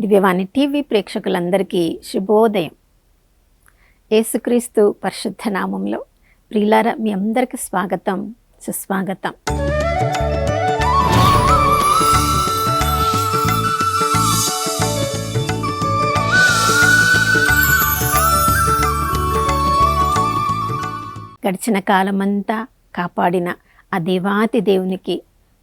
దివ్యవాణి TV ప్రేక్షకులందరికీ శుభోదయం. యేసుక్రీస్తు పరిశుద్ధ నామంలో ప్రియులారా, మీ అందరికీ స్వాగతం, సుస్వాగతం. గడిచిన కాలమంతా కాపాడిన ఆ దేవాతి దేవునికి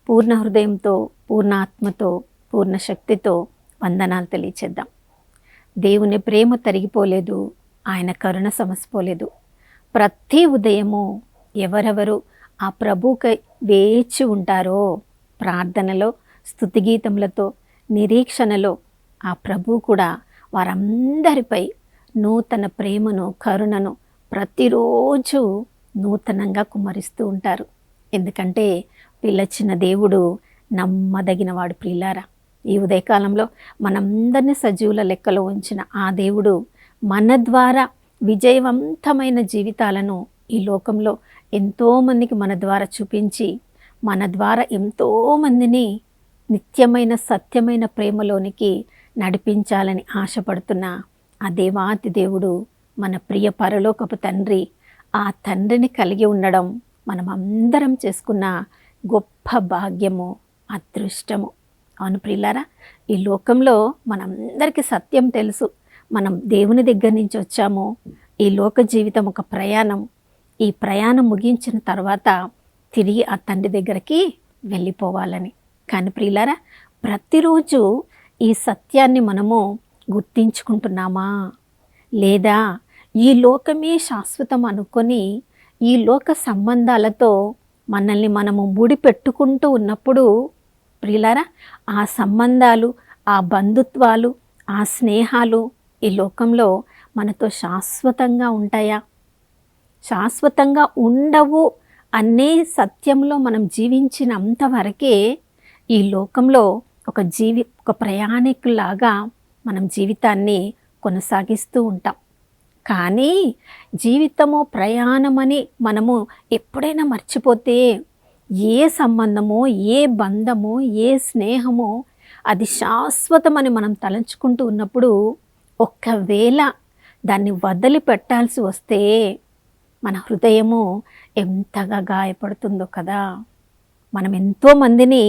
పూర్ణ హృదయంతో, పూర్ణాత్మతో, పూర్ణ శక్తితో వందనాలు తెలియచేద్దాం. దేవుని ప్రేమ తరిగిపోలేదు, ఆయన కరుణ సమసిపోలేదు. ప్రతి ఉదయము ఎవరెవరు ఆ ప్రభువుకై వేచి ఉంటారో, ప్రార్థనలో, స్తుతిగీతములతో, నిరీక్షణలో ఆ ప్రభువు కూడా వారందరిపై నూతన ప్రేమను, కరుణను ప్రతిరోజు నూతనంగా కుమ్మరిస్తూ ఉంటారు. ఎందుకంటే పిలచిన దేవుడు నమ్మదగినవాడు. ప్రియులారా, ఈ ఉదయకాలంలో మనందరినీ సజీవుల లెక్కలో ఉంచిన ఆ దేవుడు మన ద్వారా విజయవంతమైన జీవితాలను ఈ లోకంలో ఎంతోమందికి మన ద్వారా చూపించి, మన ద్వారా ఎంతోమందిని నిత్యమైన సత్యమైన ప్రేమలోనికి నడిపించాలని ఆశపడుతున్న ఆ దేవాతి దేవుడు, మన ప్రియ పరలోకపు తండ్రి. ఆ తండ్రిని కలిగి ఉండడం మనం అందరం చేసుకున్న గొప్ప భాగ్యము, అదృష్టము. అవును ప్రియులారా, ఈ లోకంలో మనందరికీ సత్యం తెలుసు. మనం దేవుని దగ్గర నుంచి వచ్చాము. ఈ లోక జీవితం ఒక ప్రయాణం. ఈ ప్రయాణం ముగించిన తర్వాత తిరిగి ఆ తండ్రి దగ్గరికి వెళ్ళిపోవాలని. కానీ ప్రియులారా, ప్రతిరోజు ఈ సత్యాన్ని మనము గుర్తించుకుంటున్నామా? లేదా ఈ లోకమే శాశ్వతం అనుకొని ఈ లోక సంబంధాలతో మనల్ని మనము ముడిపెట్టుకుంటూ ఉన్నప్పుడు ప్రియులారా, ఆ సంబంధాలు, ఆ బంధుత్వాలు, ఆ స్నేహాలు ఈ లోకంలో మనతో శాశ్వతంగా ఉంటాయా? శాశ్వతంగా ఉండవు అనే సత్యంలో మనం జీవించినంతవరకే ఈ లోకంలో ఒక ప్రయాణికులాగా మనం జీవితాన్ని కొనసాగిస్తూ ఉంటాం. కానీ జీవితము ప్రయాణమని మనము ఎప్పుడైనా మర్చిపోతే, ఏ సంబంధమో, ఏ బంధమో, ఏ స్నేహమో అది శాశ్వతమని మనం తలంచుకుంటూ ఉన్నప్పుడు, ఒక్కవేళ దాన్ని వదిలిపెట్టాల్సి వస్తే మన హృదయము ఎంతగా గాయపడుతుందో కదా. మనం ఎంతోమందిని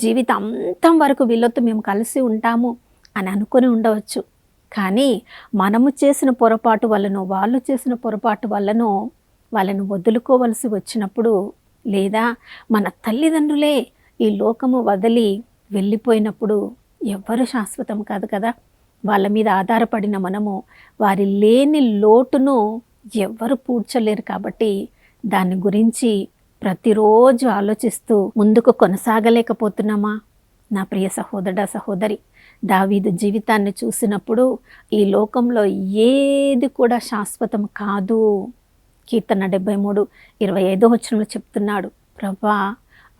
జీవితాంతం వరకు వీళ్ళతో మేము కలిసి ఉంటాము అని అనుకొని ఉండవచ్చు. కానీ మనము చేసిన పొరపాటు వల్లనో, వాళ్ళు చేసిన పొరపాటు వల్లనో వాళ్ళను వదులుకోవలసి వచ్చినప్పుడు, లేదా మన తల్లిదండ్రులే ఈ లోకము వదిలి వెళ్ళిపోయినప్పుడు ఎవ్వరు శాశ్వతం కాదు కదా. వాళ్ళ మీద ఆధారపడిన మనము వారి లేని లోటును ఎవ్వరు పూడ్చలేరు. కాబట్టి దాని గురించి ప్రతిరోజు ఆలోచిస్తూ ముందుకు కొనసాగలేకపోతున్నామా? నా ప్రియ సహోదర, సహోదరి, దావీదు జీవితాన్ని చూసినప్పుడు ఈ లోకంలో ఏది కూడా శాశ్వతం కాదు. కీర్తన 73:25 చెప్తున్నాడు, ప్రభా,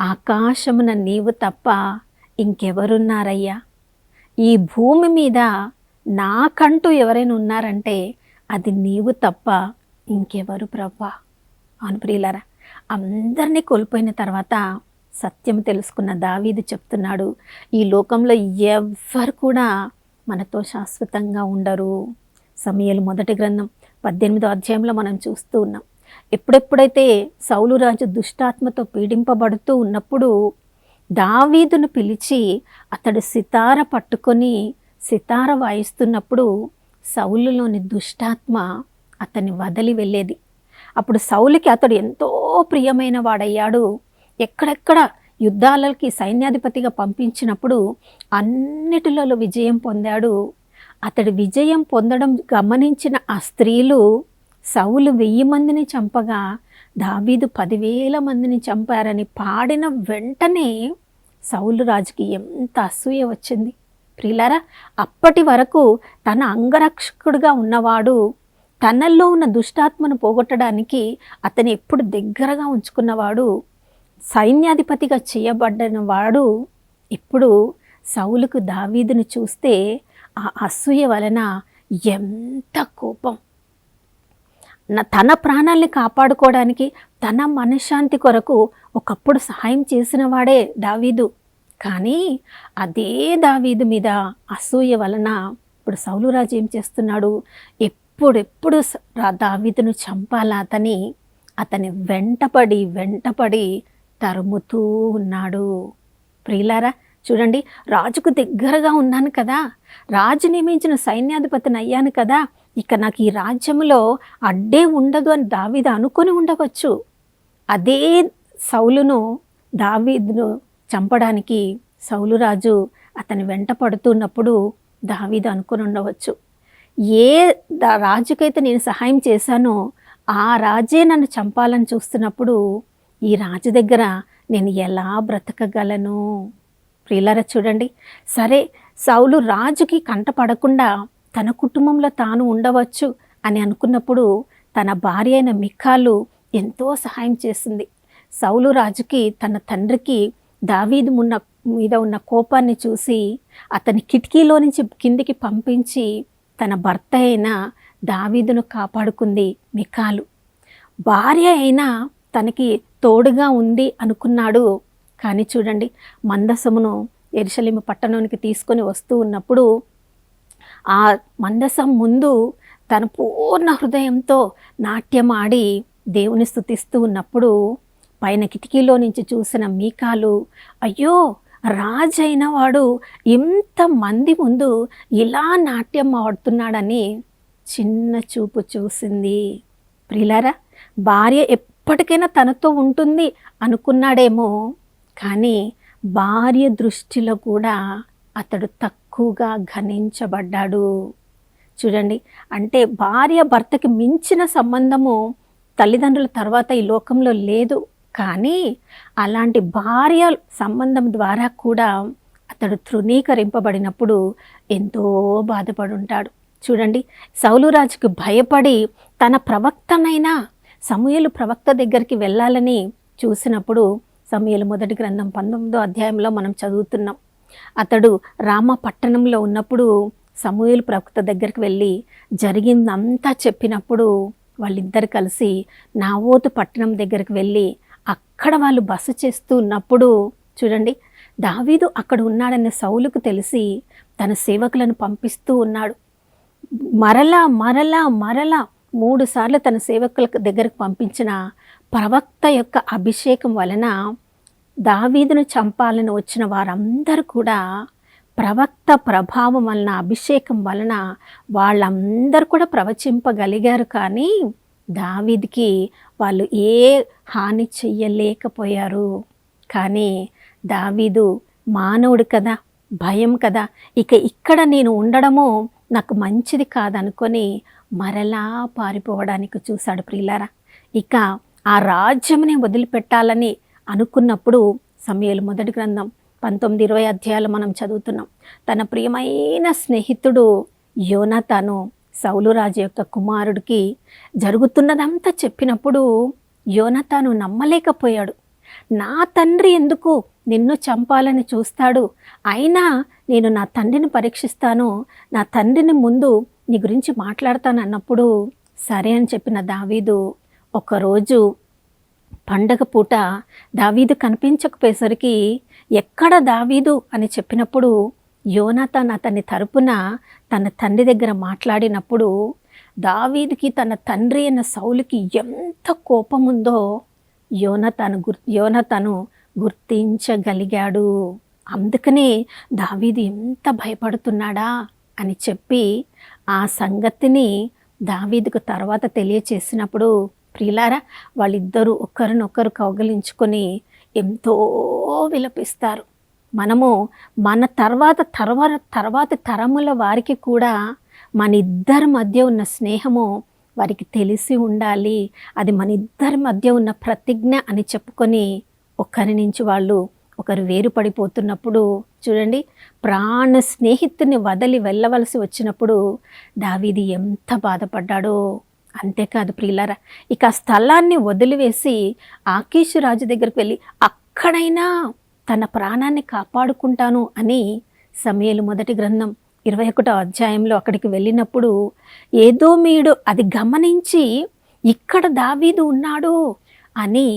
ఆకాశమున నీవు తప్ప ఇంకెవరున్నారయ్యా? ఈ భూమి మీద నాకంటూ ఎవరైనా ఉన్నారంటే అది నీవు తప్ప ఇంకెవరు ప్రభా? అవును ప్రియులారా, అందరినీ కోల్పోయిన తర్వాత సత్యం తెలుసుకున్న దావీదు చెప్తున్నాడు, ఈ లోకంలో ఎవ్వరు కూడా మనతో శాశ్వతంగా ఉండరు. సమూయేలు మొదటి గ్రంథం 18వ అధ్యాయంలో మనం చూస్తూ ఉన్నాం. ఎప్పుడెప్పుడైతే సౌలు రాజు దుష్టాత్మతో పీడింపబడుతూ ఉన్నప్పుడు దావీదును పిలిచి అతడు సితార పట్టుకొని సితార వాయిస్తున్నప్పుడు సౌలులోని దుష్టాత్మ అతన్ని వదిలి వెళ్ళేది. అప్పుడు సౌలుకి అతడు ఎంతో ప్రియమైన వాడయ్యాడు. ఎక్కడెక్కడ యుద్ధాలకి సైన్యాధిపతిగా పంపించినప్పుడు అన్నిటిలో విజయం పొందాడు. అతడు విజయం పొందడం గమనించిన ఆ స్త్రీలు సౌలు 1000 మందిని చంపగా దావీదు 10,000 మందిని చంపారని పాడిన వెంటనే సౌలు రాజుకి ఎంత అసూయ వచ్చింది. ప్రియులారా, అప్పటి వరకు తన అంగరక్షకుడిగా ఉన్నవాడు, తనలో ఉన్న దుష్టాత్మను పోగొట్టడానికి అతను ఎప్పుడు దగ్గరగా ఉంచుకున్నవాడు, సైన్యాధిపతిగా చేయబడిన వాడు, ఇప్పుడు సౌలుకు దావీదుని చూస్తే ఆ అసూయ వలన ఎంత కోపం. తన ప్రాణాల్ని కాపాడుకోవడానికి, తన మనశ్శాంతి కొరకు ఒకప్పుడు సహాయం చేసిన వాడే దావీదు. కానీ అదే దావీదు మీద అసూయ వలన ఇప్పుడు సౌలు రాజు ఏం చేస్తున్నాడు, ఎప్పుడెప్పుడు దావీదును చంపాలా అతని వెంటపడి తరుముతూ ఉన్నాడు. ప్రియులారా చూడండి, రాజుకు దగ్గరగా ఉన్నాను కదా, రాజు నియమించిన సైన్యాధిపతిని అయ్యాను కదా, ఇక నాకు ఈ రాజ్యంలో అడ్డే ఉండదు అని దావీదు అనుకొని ఉండవచ్చు. అదే దావీదును చంపడానికి సౌలు రాజు అతని వెంట పడుతున్నప్పుడు దావీదు అనుకుని ఉండవచ్చు, ఏ రాజుకైతే నేను సహాయం చేశానో ఆ రాజే నన్ను చంపాలని చూస్తున్నప్పుడు ఈ రాజు దగ్గర నేను ఎలా బ్రతకగలను. ప్రియులారా చూడండి, సరే సౌలు రాజుకి కంటపడకుండా తన కుటుంబంలో తాను ఉండవచ్చు అని అనుకున్నప్పుడు తన భార్య అయిన మికాలు ఎంతో సహాయం చేసింది. సౌలు రాజుకి తన తండ్రికి దావీదు మీద ఉన్న కోపాన్ని చూసి అతని కిటికీలో నుంచి కిందికి పంపించి తన భర్త అయిన దావీదును కాపాడుకుంది మికాలు. భార్య అయినా తనకి తోడుగా ఉంది అనుకున్నాడు. కానీ చూడండి, మందసమును యెరూషలేము పట్టణానికి తీసుకొని వస్తూ ఉన్నప్పుడు ఆ మందసం ముందు తన పూర్ణ హృదయంతో నాట్యం ఆడి దేవుని స్తుతిస్తూ ఉన్నప్పుడు పైన కిటికీలో నుంచి చూసిన మీకాలు, అయ్యో రాజైన వాడు ఇంతమంది ముందు ఇలా నాట్యం ఆడుతున్నాడని చిన్న చూపు చూసింది. ప్రియులారా, భార్య ఎప్పటికైనా తనతో ఉంటుంది అనుకున్నాడేమో, కానీ భార్య దృష్టిలో కూడా అతడు తక్కువగా గణించబడ్డాడు. చూడండి, అంటే భార్య భర్తకి మించిన సంబంధము తల్లిదండ్రుల తర్వాత ఈ లోకంలో లేదు. కానీ అలాంటి భార్య సంబంధం ద్వారా కూడా అతడు తృణీకరింపబడినప్పుడు ఎంతో బాధపడి ఉంటాడు. చూడండి, సౌలు రాజుకు భయపడి తన ప్రవక్తనైనా సమూయేలు ప్రవక్త దగ్గరికి వెళ్ళాలని చూసినప్పుడు సమూయేలు మొదటి గ్రంథం 19వ అధ్యాయంలో మనం చదువుతున్నాం. అతడు రామ పట్టణంలో ఉన్నప్పుడు సమూయేలు ప్రవక్త దగ్గరికి వెళ్ళి జరిగిందంతా చెప్పినప్పుడు వాళ్ళిద్దరు కలిసి నావోతు పట్టణం దగ్గరికి వెళ్ళి అక్కడ వాళ్ళు బస చేస్తూ ఉన్నప్పుడు చూడండి, దావీదు అక్కడ ఉన్నాడన్న సౌలుకు తెలిసి తన సేవకులను పంపిస్తూ ఉన్నాడు. మరలా 3 సార్లు తన సేవకుల దగ్గరకు పంపించిన ప్రవక్త యొక్క అభిషేకం వలన దావీదును చంపాలని వచ్చిన వారందరూ కూడా ప్రవక్త ప్రభావం వలన, అభిషేకం వలన వాళ్ళందరూ కూడా ప్రవచింపగలిగారు. కానీ దావీదుకి వాళ్ళు ఏ హాని చెయ్యలేకపోయారు. కానీ దావీదు మానవుడు కదా, భయం కదా, ఇక్కడ నేను ఉండడము నాకు మంచిది కాదనుకొని మరలా పారిపోవడానికి చూశాడు. ప్రియులారా, ఇక ఆ రాజ్యంని వదిలిపెట్టాలని అనుకున్నప్పుడు సమూయేలు మొదటి గ్రంథం 19-20 అధ్యాయాలు మనం చదువుతున్నాం. తన ప్రియమైన స్నేహితుడు యోనాతాను సౌలు రాజు యొక్క కుమారుడికి జరుగుతున్నదంతా చెప్పినప్పుడు యోనాతాను నమ్మలేకపోయాడు. నా తండ్రి ఎందుకు నిన్ను చంపాలని చూస్తాడు, అయినా నేను నా తండ్రిని పరీక్షిస్తాను, నా తండ్రిని ముందు నీ గురించి మాట్లాడతాను అన్నప్పుడు సరే అని చెప్పిన దావీదు ఒకరోజు పండగ పూట దావీదు కనిపించకపోయేసరికి ఎక్కడ దావీదు అని చెప్పినప్పుడు యోనాతాను అతని తరపున తన తండ్రి దగ్గర మాట్లాడినప్పుడు దావీదుకి తన తండ్రి అయిన సౌలుకి ఎంత కోపం ఉందో యోనాతాను గుర్తించగలిగాడు. అందుకనే దావీదు ఎంత భయపడుతున్నాడా అని చెప్పి ఆ సంగతిని దావీదుకు తర్వాత తెలియచేసినప్పుడు ప్రియులారా, వాళ్ళిద్దరూ ఒకరినొకరు కౌగిలించుకొని ఎంతో విలపిస్తారు. మనము మన తర్వాత తరముల వారికి కూడా మన ఇద్దరి మధ్య ఉన్న స్నేహము వారికి తెలిసి ఉండాలి. అది మన ఇద్దరి మధ్య ఉన్న ప్రతిజ్ఞ అని చెప్పుకొని ఒకరి నుంచి వాళ్ళు ఒకరు వేరుపడిపోతున్నప్పుడు చూడండి, ప్రాణ స్నేహితుని వదిలి వెళ్ళవలసి వచ్చినప్పుడు దావీదు ఎంత బాధపడ్డాడో. అంతేకాదు ప్రియులారా, ఇక స్థలాన్ని వదిలివేసి ఆకీషు రాజు దగ్గరికి వెళ్ళి అక్కడైనా తన ప్రాణాన్ని కాపాడుకుంటాను అని సమూయేలు మొదటి గ్రంథం 21వ అధ్యాయంలో అక్కడికి వెళ్ళినప్పుడు ఏదోమీయుడు అది గమనించి ఇక్కడ దావీదు ఉన్నాడు అని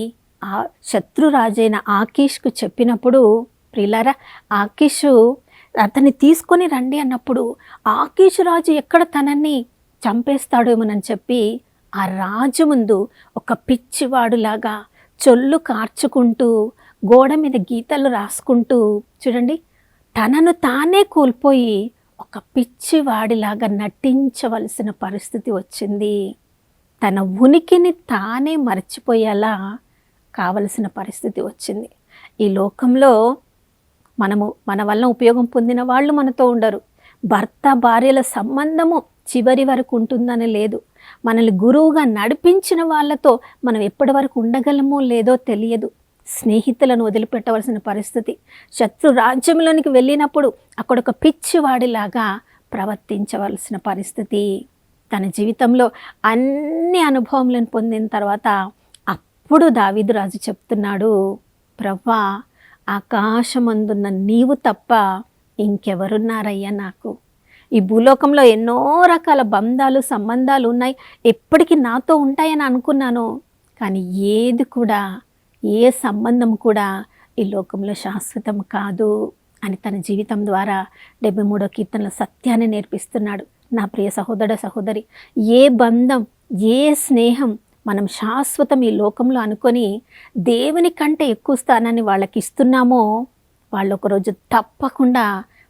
ఆ శత్రురాజైన ఆకీష్కు చెప్పినప్పుడు ప్రియులారా, ఆకీషు అతన్ని తీసుకొని రండి అన్నప్పుడు ఆకీషు రాజు ఎక్కడ తనని చంపేస్తాడేమోనని చెప్పి ఆ రాజు ముందు ఒక పిచ్చివాడులాగా చొల్లు కార్చుకుంటూ గోడ మీద గీతలు రాసుకుంటూ, చూడండి, తనను తానే కోల్పోయి ఒక పిచ్చివాడిలాగా నటించవలసిన పరిస్థితి వచ్చింది. తన ఉనికిని తానే మర్చిపోయేలా కావలసిన పరిస్థితి వచ్చింది. ఈ లోకంలో మన వల్ల ఉపయోగం పొందిన వాళ్ళు మనతో ఉండరు. భర్త భార్యల సంబంధము చివరి వరకు ఉంటుందని లేదు. మనల్ని గురువుగా నడిపించిన వాళ్ళతో మనం ఎప్పటి వరకు ఉండగలమో లేదో తెలియదు. స్నేహితులను వదిలిపెట్టవలసిన పరిస్థితి. శత్రు రాజ్యంలోనికి వెళ్ళినప్పుడు అక్కడ ఒక పిచ్చివాడిలాగా ప్రవర్తించవలసిన పరిస్థితి. తన జీవితంలో అన్ని అనుభవములను పొందిన తర్వాత అప్పుడు దావీదు రాజు చెప్తున్నాడు, ప్రభువా, ఆకాశమందున్న నీవు తప్ప ఇంకెవరున్నారయ్యా నాకు. ఈ భూలోకంలో ఎన్నో రకాల బంధాలు సంబంధాలు ఉన్నాయి, ఎప్పటికీ నాతో ఉంటాయని అనుకున్నాను. కానీ ఏది కూడా, ఏ సంబంధం కూడా ఈ లోకంలో శాశ్వతం కాదు అని తన జీవితం ద్వారా 73వ కీర్తనలో సత్యాన్ని నేర్పిస్తున్నాడు. నా ప్రియ సహోదర సహోదరి, ఏ బంధం, ఏ స్నేహం మనం శాశ్వతం ఈ లోకంలో అనుకొని దేవుని కంటే ఎక్కువ స్థానాన్ని వాళ్ళకి ఇస్తున్నామో వాళ్ళు ఒకరోజు తప్పకుండా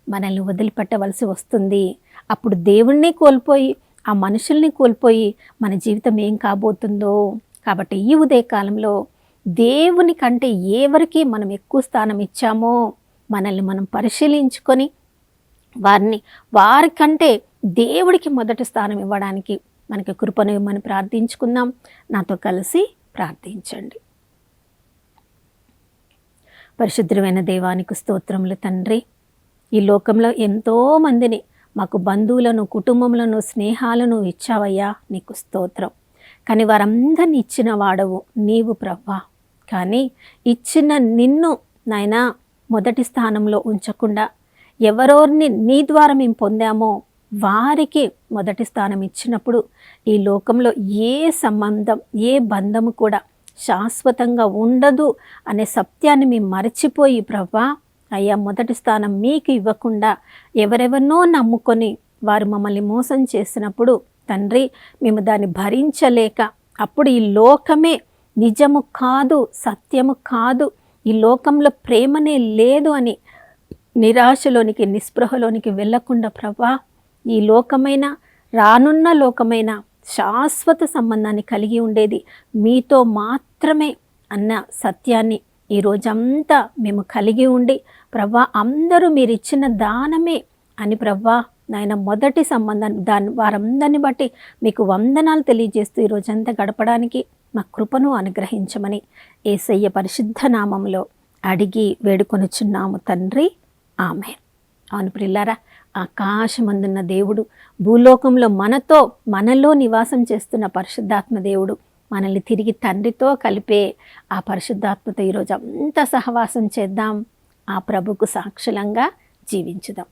మనల్ని వదిలిపెట్టవలసి వస్తుంది. అప్పుడు దేవుణ్ణి కోల్పోయి, ఆ మనుషుల్ని కోల్పోయి మన జీవితం ఏం కాబోతుందో. కాబట్టి ఈ ఉదయకాలంలో దేవుని కంటే ఎవరికి మనం ఎక్కువ స్థానం ఇచ్చామో మనల్ని మనం పరిశీలించుకొని వారికంటే దేవుడికి మొదటి స్థానం ఇవ్వడానికి మనకి కృపను ఇవ్వమని ప్రార్థించుకుందాం. నాతో కలిసి ప్రార్థించండి. పరిశుద్ధమైన దేవానికి స్తోత్రములు తండ్రి. ఈ లోకంలో ఎంతోమందిని మాకు బంధువులను, కుటుంబములను, స్నేహాలను ఇచ్చావయ్యా, నీకు స్తోత్రం. కానీ వారందరినీ ఇచ్చిన వాడవు నీవు ప్రభువా. కానీ ఇచ్చిన నిన్ను నాయనా మొదటి స్థానంలో ఉంచకుండా ఎవరోరిని నీ ద్వారా మేము పొందామో వారికి మొదటి స్థానం ఇచ్చినప్పుడు ఈ లోకంలో ఏ సంబంధం, ఏ బంధము కూడా శాశ్వతంగా ఉండదు అనే సత్యాన్ని మేము మరచిపోయి ప్రభువా, అయ్యా, మొదటి స్థానం మీకు ఇవ్వకుండా ఎవరెవరినో నమ్ముకొని వారు మమ్మల్ని మోసం చేసినప్పుడు తండ్రి, మేము దాన్ని భరించలేక అప్పుడు ఈ లోకమే నిజము కాదు, సత్యము కాదు, ఈ లోకంలో ప్రేమనే లేదు అని నిరాశలోనికి, నిస్పృహలోనికి వెళ్ళకుండా ప్రభా, ఈ లోకమైన, రానున్న లోకమైన శాశ్వత సంబంధాన్ని కలిగి ఉండేది మీతో మాత్రమే అన్న సత్యాన్ని ఈరోజంతా మేము కలిగి ఉండి ప్రభా, అందరూ మీరు ఇచ్చిన దానమే అని ప్రభా నాయన మొదటి సంబంధాన్ని వారందరిని బట్టి మీకు వందనాలు తెలియజేస్తూ ఈరోజంతా గడపడానికి మా కృపను అనుగ్రహించమని యేసయ్య పరిశుద్ధ నామంలో అడిగి వేడుకొనుచున్నాము తండ్రి, ఆమేన్. అవును ప్రియులారా, ఆకాశమందున్న దేవుడు, భూలోకంలో మనలో నివాసం చేస్తున్న పరిశుద్ధాత్మ దేవుడు మనల్ని తిరిగి తండ్రితో కలిపే ఆ పరిశుద్ధాత్మతో ఈరోజు అంతా సహవాసం చేద్దాం. ఆ ప్రభుకు సాక్షులంగా జీవించుదాం.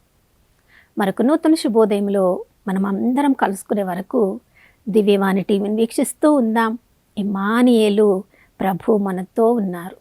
మరొక నూతన శుభోదయంలో మనం అందరం కలుసుకునే వరకు దివ్యవాణి టీవీని వీక్షిస్తూ ఉందాం. ఇమ్మానుయేలు, ప్రభు మనతో ఉన్నారు.